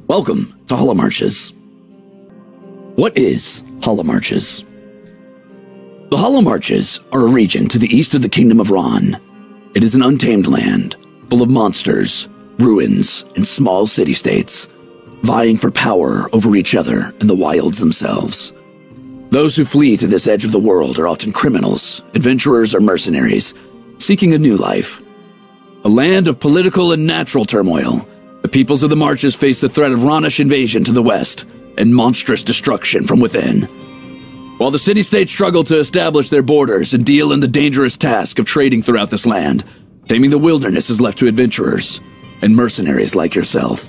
Welcome to HoloMarches. What is HoloMarches? The HoloMarches are a region to the east of the Kingdom of Ron. It is an untamed land, full of monsters, ruins, and small city-states, vying for power over each other and the wilds themselves. Those who flee to this edge of the world are often criminals, adventurers, or mercenaries, seeking a new life. A land of political and natural turmoil, the peoples of the Marches face the threat of Ronish invasion to the west and monstrous destruction from within. While the city-states struggle to establish their borders and deal in the dangerous task of trading throughout this land, taming the wilderness is left to adventurers and mercenaries like yourself.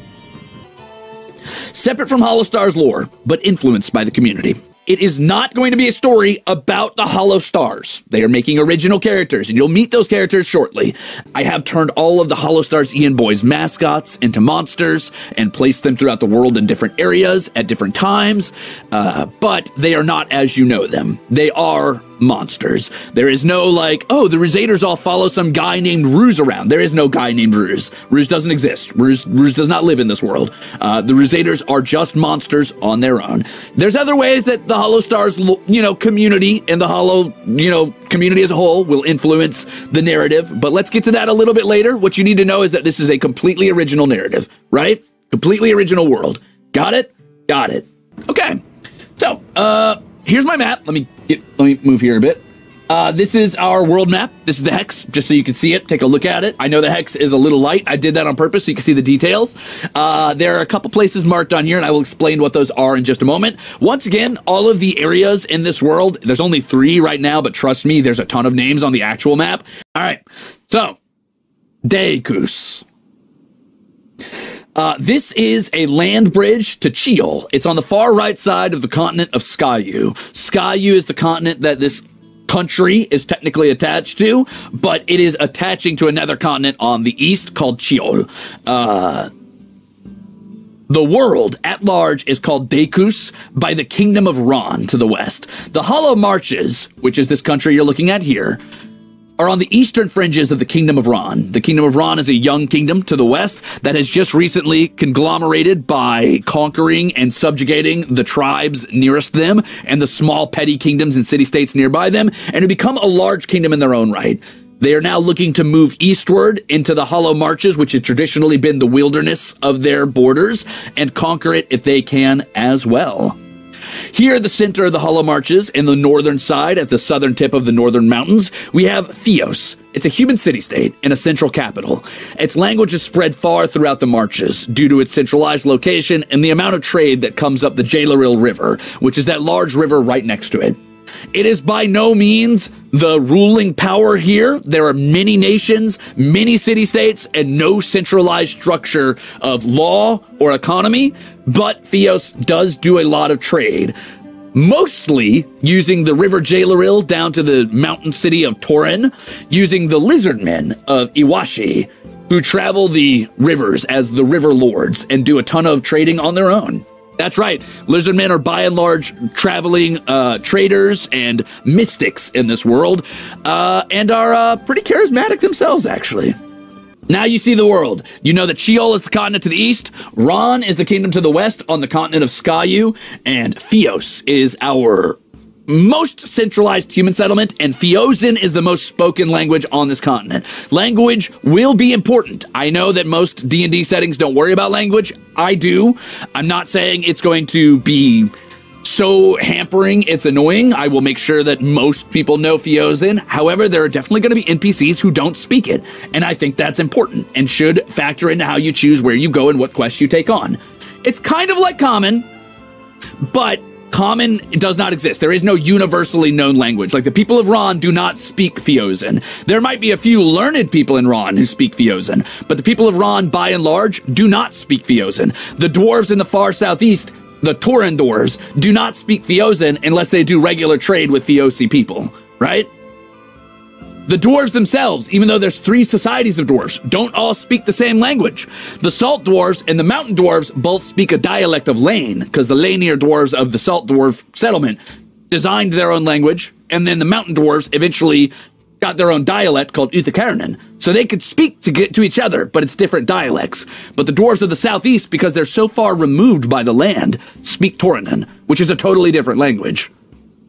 Separate from Holostar's lore, but influenced by the community, it is not going to be a story about the Holostars. They are making original characters, and you'll meet those characters shortly. I have turned all of the Holostars Ian Boys mascots into monsters and placed them throughout the world in different areas at different times, but they are not as you know them. They are monsters. There is no like, oh, the Ruzeators all follow some guy named Ruze around. There is no guy named Ruze. Ruze doesn't exist. Ruze does not live in this world. The Ruzeators are just monsters on their own. There's other ways that the Holostars, community and the Holo, community as a whole will influence the narrative, but let's get to that a little bit later. What you need to know is that this is a completely original narrative, right? Completely original world. Got it? Got it. Okay. So, here's my map. Let me move here a bit. This is our world map. This is the hex, just so you can see it. Take a look at it. I know the hex is a little light. I did that on purpose so you can see the details. There are a couple places marked on here, and I will explain what those are in just a moment. Once again, all of the areas in this world, there's only 3 right now, but trust me, there's a ton of names on the actual map. All right, so, Dekus. This is a land bridge to Chiol. It's on the far right side of the continent of Skyu. Skyu is the continent that this country is technically attached to, but it is attaching to another continent on the east called Chiol. The world at large is called Dekus by the Kingdom of Ron to the west. The HoloMarches, which is this country you're looking at here, are on the eastern fringes of the Kingdom of Ron. The Kingdom of Ron is a young kingdom to the west that has just recently conglomerated by conquering and subjugating the tribes nearest them and the small petty kingdoms and city-states nearby them, and to become a large kingdom in their own right. They are now looking to move eastward into the HoloMarches, which has traditionally been the wilderness of their borders, and conquer it if they can as well. Here, the center of the HoloMarches, in the northern side, at the southern tip of the northern mountains, we have Theos. It's a human city-state and a central capital. Its language is spread far throughout the marches due to its centralized location and the amount of trade that comes up the Jailoril River, which is that large river right next to it. It is by no means the ruling power here. There are many nations, many city-states, and no centralized structure of law or economy, but Theos does do a lot of trade, mostly using the river Jailoril down to the mountain city of Torin, using the lizard men of Iwashi, who travel the rivers as the river lords and do a ton of trading on their own. That's right, lizardmen are by and large traveling traders and mystics in this world, and are pretty charismatic themselves, actually. Now you see the world. You know that Chiol is the continent to the east, Ron is the kingdom to the west on the continent of Skyu, and Theos is our most centralized human settlement, and Theosin is the most spoken language on this continent. Language will be important. I know that most D&D settings don't worry about language. I do. I'm not saying it's going to be so hampering it's annoying. I will make sure that most people know Theosin. However, there are definitely going to be NPCs who don't speak it, and I think that's important and should factor into how you choose where you go and what quests you take on. It's kind of like Common, but Common does not exist. There is no universally known language. Like the people of Ron do not speak Theosin. There might be a few learned people in Ron who speak Theosin, but the people of Ron, by and large, do not speak Theosin. The dwarves in the far southeast, the Tauren dwarves, do not speak Theosin unless they do regular trade with Theosi people, right? The dwarves themselves, even though there's 3 societies of dwarves, don't all speak the same language. The salt dwarves and the mountain dwarves both speak a dialect of Lane, because the Lanier dwarves of the salt dwarf settlement designed their own language, and then the mountain dwarves eventually got their own dialect called Uthakarenan, so they could speak to each other, but it's different dialects. But the dwarves of the southeast, because they're so far removed by the land, speak Toranan, which is a totally different language.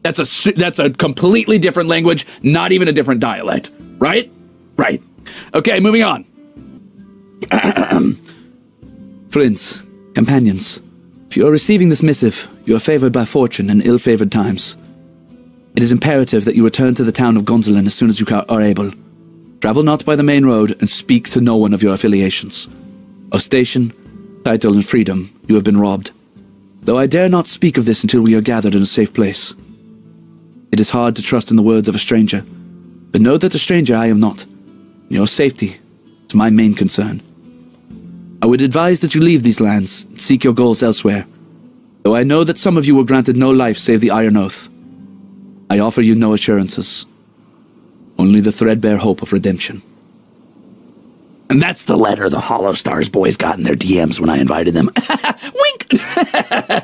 That's a completely different language, not even a different dialect, right? Right. Okay, moving on. Friends, companions, if you are receiving this missive, you are favored by fortune and ill-favored times. It is imperative that you return to the town of Gonzalin as soon as you are able. Travel not by the main road and speak to no one of your affiliations. Of station, title, and freedom, you have been robbed. Though I dare not speak of this until we are gathered in a safe place. It is hard to trust in the words of a stranger, but know that a stranger I am not. Your safety is my main concern. I would advise that you leave these lands and seek your goals elsewhere, though I know that some of you were granted no life save the Iron Oath. I offer you no assurances, only the threadbare hope of redemption. And that's the letter the HoloStars boys got in their DMs when I invited them. Wink!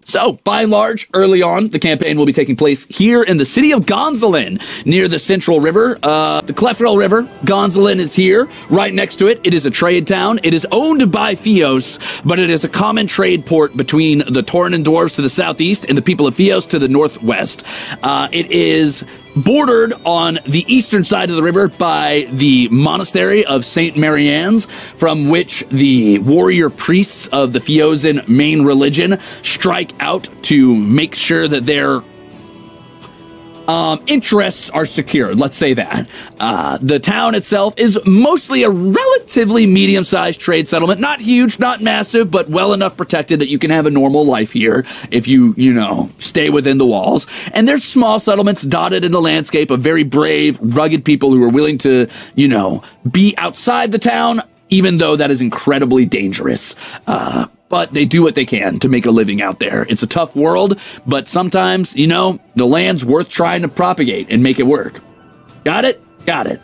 So, by and large, early on, the campaign will be taking place here in the city of Gonzalin, near the Central River, the Clefrel River. Gonzalin is here, right next to it. It is a trade town. It is owned by Fios, but it is a common trade port between the Toranan dwarves to the southeast and the people of Fios to the northwest. It is bordered on the eastern side of the river by the monastery of St. Marianne's, from which the warrior priests of the Fiozan main religion strike out to make sure that their interests are secured, let's say that. The town itself is mostly a relatively medium-sized trade settlement. Not huge, not massive, but well enough protected that you can have a normal life here if you stay within the walls. And there's small settlements dotted in the landscape of very brave, rugged people who are willing to, be outside the town, even though that is incredibly dangerous. But they do what they can to make a living out there. It's a tough world, but sometimes, the land's worth trying to propagate and make it work. Got it? Got it.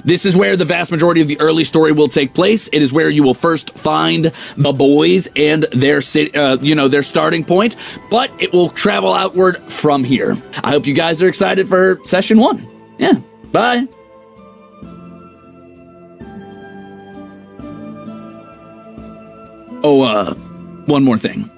This is where the vast majority of the early story will take place. It is where you will first find the boys and their their starting point, but it will travel outward from here. I hope you guys are excited for session 1. Yeah, bye. Oh, one more thing.